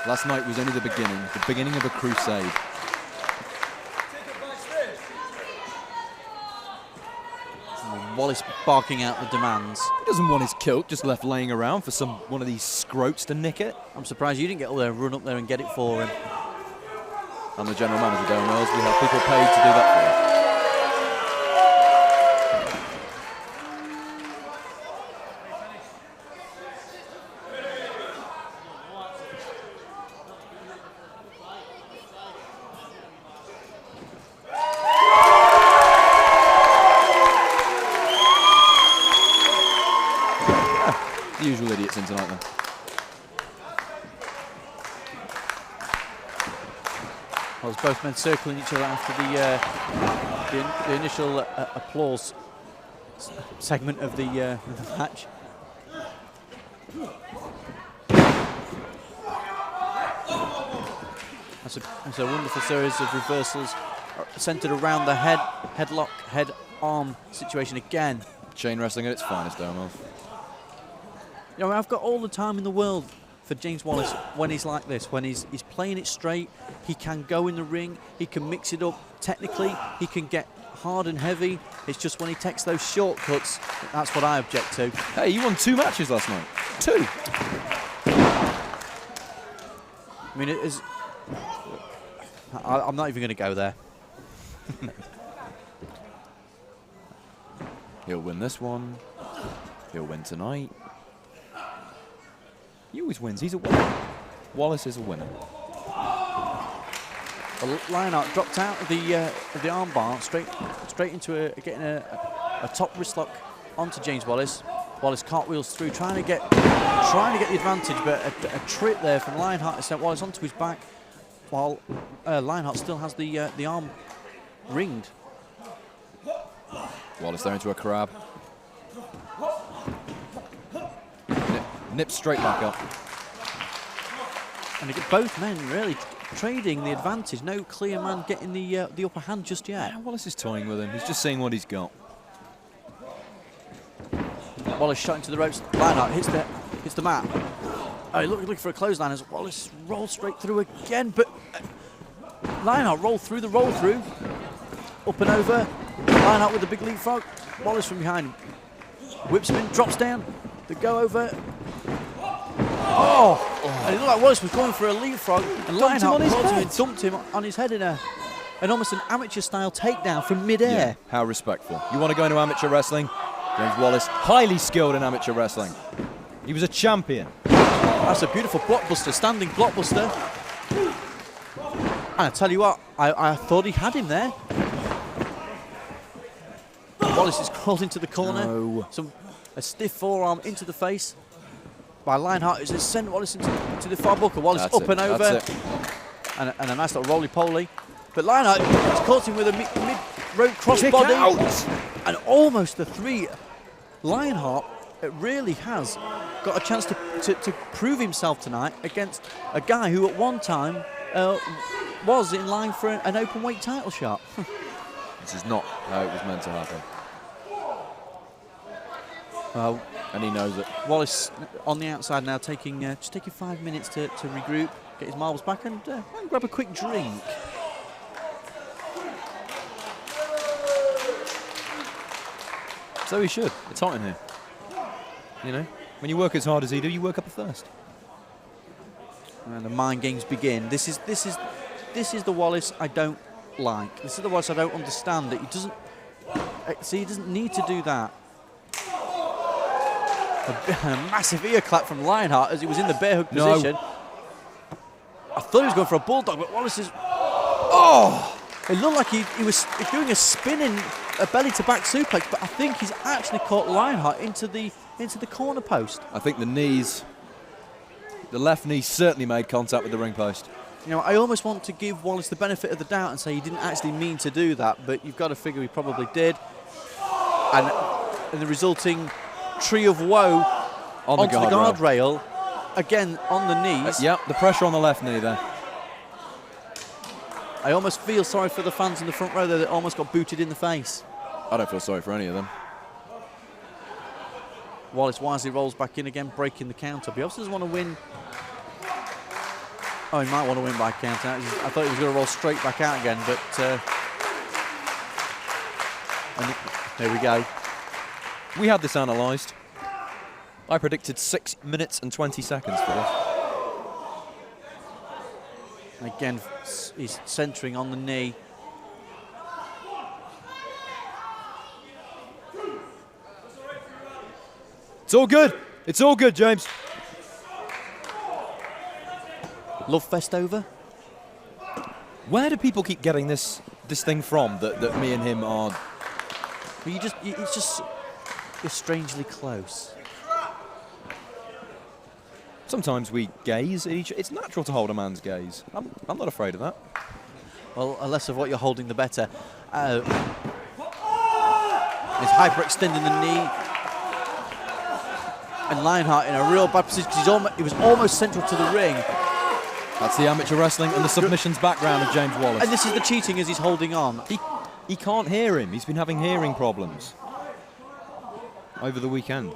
Last night was only the beginning of a crusade. Wallace barking out the demands. He doesn't want his kilt just left laying around for one of these scroats to nick it. I'm surprised you didn't get up there and run up there and get it for him. I'm the general manager, Darren Wells. We have people paid to do that for us. The usual idiots in tonight, then. Well, there's both men circling each other after the initial applause segment of the match. That's a wonderful series of reversals centered around the headlock, head-arm situation again. Chain wrestling at its finest, Darren Wells. You know, I've got all the time in the world for James Wallace when he's like this, when he's playing it straight. He can go in the ring, he can mix it up technically, he can get hard and heavy. It's just when he takes those shortcuts, that's what I object to. Hey, you won 2 matches last night. 2. I mean, it is. I'm not even going to go there. He'll win this one. He'll win tonight. He always wins. He's a winner. Wallace is a winner. Well, Lionheart dropped out of the arm bar straight into getting a top wrist lock onto James Wallace. Wallace cartwheels through, trying to get the advantage, but a trip there from Lionheart to sent Wallace onto his back, while Lionheart still has the arm ringed. Wallace there into a crab. Nips straight back up. And again, both men really trading the advantage. No clear man getting the upper hand just yet. Yeah, Wallace is toying with him. He's just seeing what he's got. Wallace shot into the ropes. Lionheart hits the mat. Oh, looking for a clothesline as Wallace rolls straight through again, but Lionheart rolled through the roll through. Up and over. Lionheart with the big leapfrog. Wallace from behind. Whip spin, drops down. The go over. Oh! And it looked like Wallace was going for a leapfrog, and Lionheart dumped him on his head in almost an amateur-style takedown from mid-air. Yeah, how respectful. You want to go into amateur wrestling? James Wallace, highly skilled in amateur wrestling. He was a champion. That's a beautiful blockbuster, standing blockbuster. And I tell you what, I thought he had him there. Wallace is crawled into the corner. No. A stiff forearm into the face by Lionheart, who's sent Wallace into the far buckle. Wallace That's up it. and over. That's it. And a nice little roly-poly. But Lionheart has caught him with a mid-rope crossbody. And almost the 3. Lionheart really has got a chance to prove himself tonight against a guy who at one time was in line for an open weight title shot. This is not how it was meant to happen. And he knows it. Wallace on the outside now, just taking 5 minutes to regroup, get his marbles back, and grab a quick drink. So he should. It's hot in here. You know, when you work as hard as he do, you work up a thirst. And the mind games begin. This is the Wallace I don't like. This is the Wallace I don't understand. That he doesn't see. He doesn't need to do that. A massive ear clap from Lionheart as he was in the bear hug position. I thought he was going for a bulldog, but Wallace is. Oh! It looked like he was doing a spinning, a belly to back suplex, but I think he's actually caught Lionheart into the corner post. I think the left knee certainly made contact with the ring post. You know, I almost want to give Wallace the benefit of the doubt and say he didn't actually mean to do that, but you've got to figure he probably did. And the resulting tree of woe onto the guardrail, again on the knees. Yep, the pressure on the left knee there. I almost feel sorry for the fans in the front row there that almost got booted in the face. I don't feel sorry for any of them. Wallace wisely rolls back in again, breaking the counter. But he also doesn't want to win Oh, he might want to win by count out. I thought he was going to roll straight back out again, but and there we go. We had this analysed. I predicted 6 minutes and 20 seconds for this. And again, he's centering on the knee. It's all good. It's all good, James. Love fest over. Where do people keep getting this thing from that me and him are? Well, you're strangely close. Sometimes we gaze at each. It's natural to hold a man's gaze. I'm not afraid of that. Well, less of what you're holding, the better. He's hyperextending the knee. And Lionheart in a real bad position because he was almost central to the ring. That's the amateur wrestling and the submissions background of James Wallace. And this is the cheating as he's holding on. He can't hear him. He's been having hearing problems over the weekend.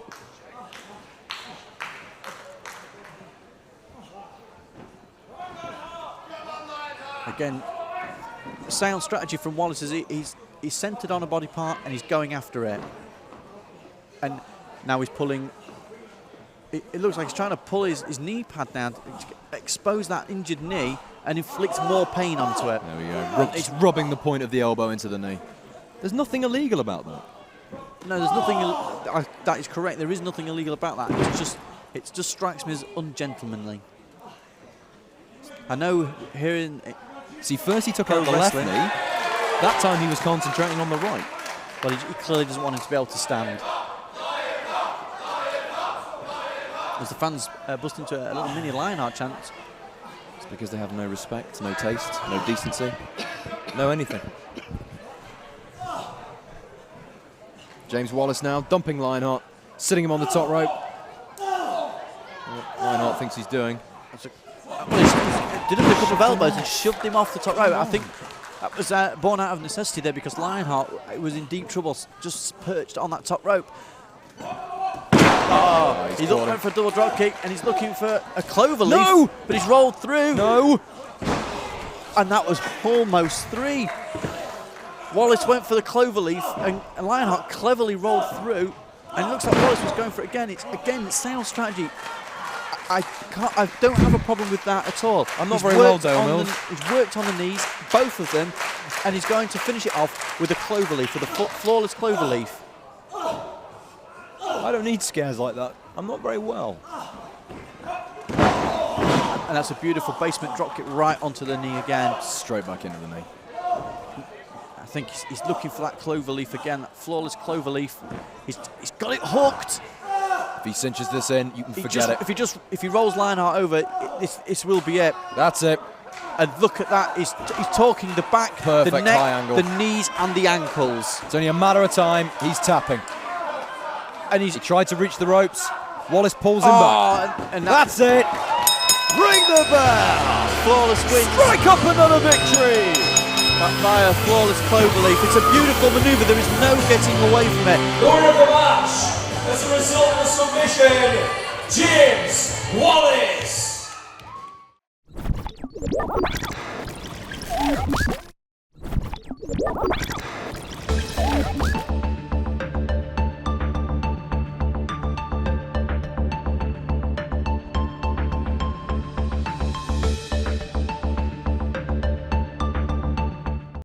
Again, sound strategy from Wallace is he's centered on a body part and he's going after it. And now he's pulling. It looks like he's trying to pull his knee pad down, to expose that injured knee and inflict more pain onto it. There we go. It's rubbing the point of the elbow into the knee. There's nothing illegal about that. No, there's nothing. That is correct. There is nothing illegal about that. It just strikes me as ungentlemanly. I know hearing. See, first he took out the left knee. That time he was concentrating on the right. Well, he clearly doesn't want him to be able to stand. As the fans bust into a little mini Lionheart chant. It's because they have no respect, no taste, no decency, no anything. James Wallace now dumping Lionheart, sitting him on the top rope. What Lionheart thinks he's doing. Well, he did a couple of elbows and shoved him off the top rope. I think that was born out of necessity there because Lionheart was in deep trouble, just perched on that top rope. Oh, he's looking for a double drop kick and he's looking for a clover leaf. No! But he's rolled through. No! And that was almost 3. Wallace went for the clover leaf and Lionheart cleverly rolled through. And it looks like Wallace was going for it again. It's sound strategy. I don't have a problem with that at all. I'm not very well, Dale Mills. He's worked on the knees, both of them, and he's going to finish it off with a clover leaf, with a flawless clover leaf. I don't need scares like that. I'm not very well. And that's a beautiful basement dropkick right onto the knee again. Straight back into the knee. I think he's looking for that clover leaf again, that flawless clover leaf. He's got it hooked. If he cinches this in, you can forget it. If he rolls Lionheart over, this will be it. That's it. And look at that, he's talking the back, Perfect the neck, high angle. the knees and the ankles. It's only a matter of time. He's tapping. And he tried to reach the ropes. Wallace pulls him back. And that's it. Ring the bell. Flawless win. Strike up another victory. Via flawless cloverleaf. It's a beautiful manoeuvre. There is no getting away from it. The winner of the match, as a result of the submission, James Wallace.